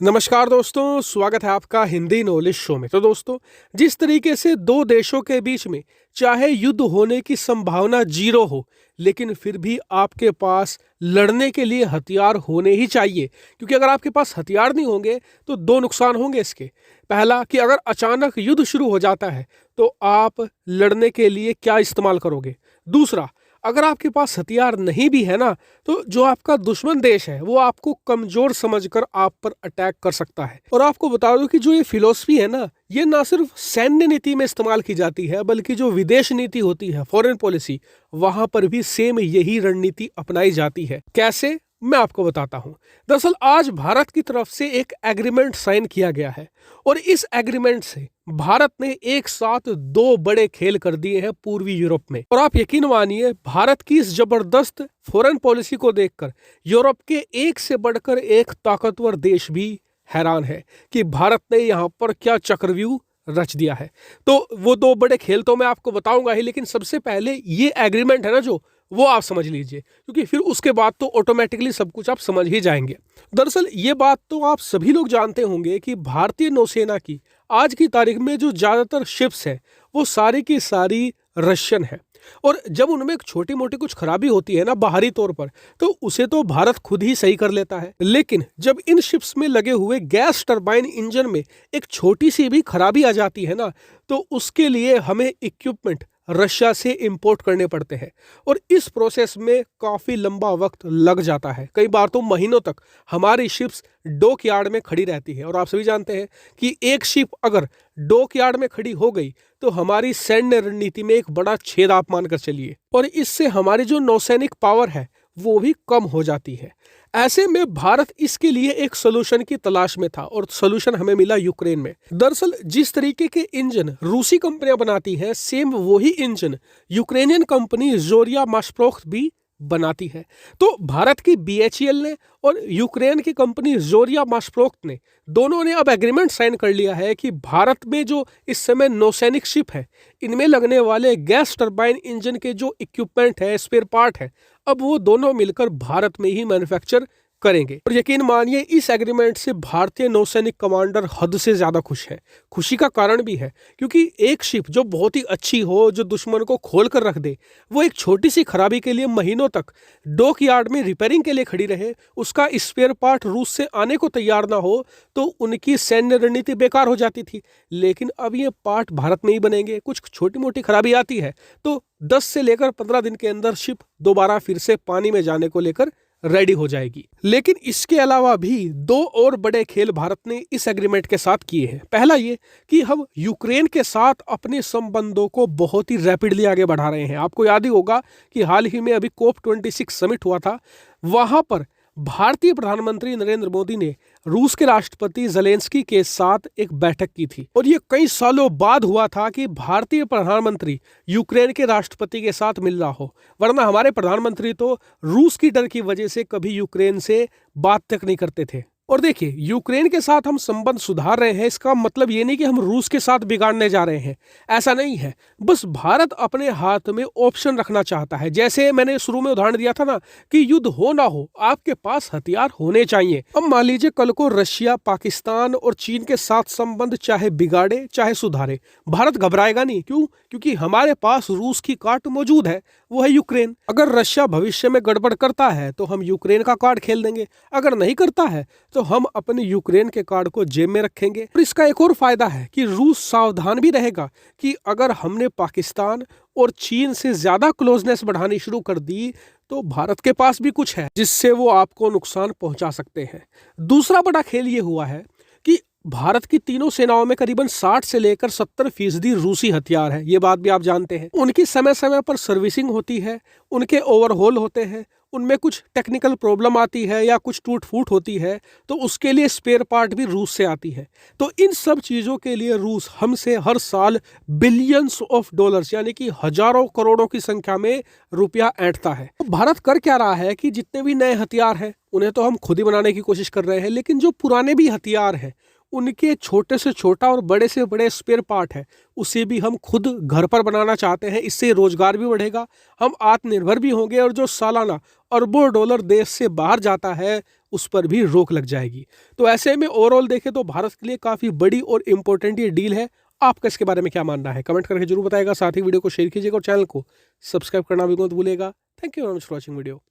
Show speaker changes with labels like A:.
A: नमस्कार दोस्तों, स्वागत है आपका हिंदी नॉलेज शो में। तो दोस्तों, जिस तरीके से दो देशों के बीच में चाहे युद्ध होने की संभावना जीरो हो, लेकिन फिर भी आपके पास लड़ने के लिए हथियार होने ही चाहिए, क्योंकि अगर आपके पास हथियार नहीं होंगे तो दो नुकसान होंगे इसके। पहला कि अगर अचानक युद्ध शुरू हो जाता है तो आप लड़ने के लिए क्या इस्तेमाल करोगे। दूसरा, अगर आपके पास हथियार नहीं भी है ना, तो जो आपका दुश्मन देश है वो आपको कमजोर समझकर आप पर अटैक कर सकता है। और आपको बता दूं कि जो ये फिलॉसफी है ना, ये ना सिर्फ सैन्य नीति में इस्तेमाल की जाती है, बल्कि जो विदेश नीति होती है, फॉरेन पॉलिसी, वहां पर भी सेम यही रणनीति अपनाई जाती है। कैसे, मैं आपको बताता हूं। दरअसल आज भारत की तरफ से एक एग्रीमेंट साइन किया गया है और इस एग्रीमेंट से भारत ने एक साथ दो बड़े खेल कर दिए हैं पूर्वी यूरोप में। और आप यकीन मानिए, भारत की इस जबरदस्त फॉरेन पॉलिसी को देखकर यूरोप के एक से बढ़कर एक ताकतवर देश भी हैरान है कि भारत ने यहाँ पर क्या चक्रव्यूह रच दिया है। तो वो दो बड़े खेल तो मैं आपको बताऊंगा ही, लेकिन सबसे पहले ये एग्रीमेंट है ना जो, वो आप समझ लीजिए, क्योंकि फिर उसके बाद तो ऑटोमेटिकली सब कुछ आप समझ ही जाएंगे। दरअसल ये बात तो आप सभी लोग जानते होंगे कि भारतीय नौसेना की आज की तारीख में जो ज़्यादातर शिप्स है वो सारी की सारी रशियन है। और जब उनमें एक छोटी मोटी कुछ खराबी होती है ना बाहरी तौर पर, तो उसे तो भारत खुद ही सही कर लेता है। लेकिन जब इन शिप्स में लगे हुए गैस टरबाइन इंजन में एक छोटी सी भी खराबी आ जाती है ना, तो उसके लिए हमें इक्विपमेंट रशिया से इंपोर्ट करने पड़ते हैं। और इस प्रोसेस में काफ़ी लंबा वक्त लग जाता है, कई बार तो महीनों तक हमारी शिप्स डॉक यार्ड में खड़ी रहती है। और आप सभी जानते हैं कि एक शिप अगर डॉक यार्ड में खड़ी हो गई तो हमारी सैन्य रणनीति में एक बड़ा छेद आप मानकर चलिए, और इससे हमारी जो नौसैनिक पावर है वो भी कम हो जाती है। ऐसे में भारत इसके लिए एक सोल्यूशन की तलाश में था और सोल्यूशन हमें मिला यूक्रेन में। दरअसल जिस तरीके के इंजन रूसी कंपनियां बनाती हैं, सेम वही इंजन यूक्रेनियन कंपनी जोरिया मास्प्रोख्त भी बनाती है। तो भारत की बीएचईएल ने और यूक्रेन की कंपनी जोरिया मास्प्रोख्त ने, दोनों ने अब एग्रीमेंट साइन कर लिया है कि भारत में जो इस समय नौसैनिक शिप है, इनमें लगने वाले गैस टरबाइन इंजन के जो इक्विपमेंट है, स्पेयर पार्ट है, अब वो दोनों मिलकर भारत में ही मैन्युफैक्चर करेंगे। और यकीन मानिए, इस एग्रीमेंट से भारतीय नौसैनिक कमांडर हद से ज्यादा खुश है। खुशी का कारण भी है, क्योंकि एक शिप जो बहुत ही अच्छी हो, जो दुश्मन को खोल कर रख दे, वो एक छोटी सी खराबी के लिए महीनों तक डॉक यार्ड में रिपेयरिंग के लिए खड़ी रहे, उसका स्पेयर पार्ट रूस से आने को तैयार ना हो, तो उनकी सैन्य रणनीति बेकार हो जाती थी। लेकिन अब ये पार्ट भारत में ही बनेंगे। कुछ छोटी मोटी खराबी आती है तो 10 से लेकर 15 दिन के अंदर शिप दोबारा फिर से पानी में जाने को लेकर रेडी हो जाएगी। लेकिन इसके अलावा भी दो और बड़े खेल भारत ने इस एग्रीमेंट के साथ किए हैं। पहला ये कि हम यूक्रेन के साथ अपने संबंधों को बहुत ही रैपिडली आगे बढ़ा रहे हैं। आपको याद ही होगा कि हाल ही में अभी COP26 समिट हुआ था, वहां पर भारतीय प्रधानमंत्री नरेंद्र मोदी ने रूस के राष्ट्रपति ज़ेलेंस्की के साथ एक बैठक की थी। और ये कई सालों बाद हुआ था कि भारतीय प्रधानमंत्री यूक्रेन के राष्ट्रपति के साथ मिल रहा हो, वरना हमारे प्रधानमंत्री तो रूस की डर की वजह से कभी यूक्रेन से बात तक नहीं करते थे। और देखिए, यूक्रेन के साथ हम संबंध सुधार रहे हैं, इसका मतलब ये नहीं कि हम रूस के साथ बिगाड़ने जा रहे हैं, ऐसा नहीं है। बस भारत अपने हाथ में ऑप्शन रखना चाहता है। जैसे मैंने शुरू में उदाहरण दिया था ना कि युद्ध हो ना हो, आपके पास हथियार होने चाहिए। अब मान लीजिए कल को रशिया, पाकिस्तान और चीन के साथ संबंध चाहे बिगाड़े चाहे सुधारे, भारत घबराएगा नहीं। क्यों? क्योंकि हमारे पास रूस की कार्ड मौजूद है, वो है यूक्रेन। अगर रशिया भविष्य में गड़बड़ करता है तो हम यूक्रेन का कार्ड खेल देंगे, अगर नहीं करता है तो हम अपने यूक्रेन के कार्ड को जेब में रखेंगे। और इसका एक और फायदा है कि रूस सावधान भी रहेगा कि अगर हमने पाकिस्तान और चीन से ज्यादा क्लोजनेस बढ़ानी शुरू कर दी तो भारत के पास भी कुछ है जिससे वो आपको नुकसान पहुंचा सकते हैं। दूसरा बड़ा खेल ये हुआ है कि भारत की तीनों सेनाओं में करीबन 60 से लेकर 70% रूसी हथियार है। ये बात भी आप जानते हैं। उनकी समय समय पर सर्विसिंग होती है, उनके ओवरहॉल होते हैं, उनमें कुछ टेक्निकल प्रॉब्लम आती है या कुछ टूट फूट होती है तो उसके लिए स्पेयर पार्ट भी रूस से आती है। तो इन सब चीज़ों के लिए रूस हमसे हर साल बिलियंस ऑफ डॉलर्स यानी कि हजारों करोड़ों की संख्या में रुपया ऐंठता है। तो भारत कर क्या रहा है कि जितने भी नए हथियार हैं उन्हें तो हम खुद ही बनाने की कोशिश कर रहे हैं, लेकिन जो पुराने भी हथियार हैं उनके छोटे से छोटा और बड़े से बड़े स्पेयर पार्ट है उसे भी हम खुद घर पर बनाना चाहते हैं। इससे रोजगार भी बढ़ेगा, हम आत्मनिर्भर भी होंगे और जो सालाना अरबों डॉलर देश से बाहर जाता है उस पर भी रोक लग जाएगी। तो ऐसे में ओवरऑल देखें तो भारत के लिए काफ़ी बड़ी और इंपॉर्टेंट ये डील है। आपका इसके बारे में क्या मानना है, कमेंट करके जरूर बताएगा। साथ ही वीडियो को शेयर कीजिएगा और चैनल को सब्सक्राइब करना भी मत भूलिएगा। Thank you very much for watching video.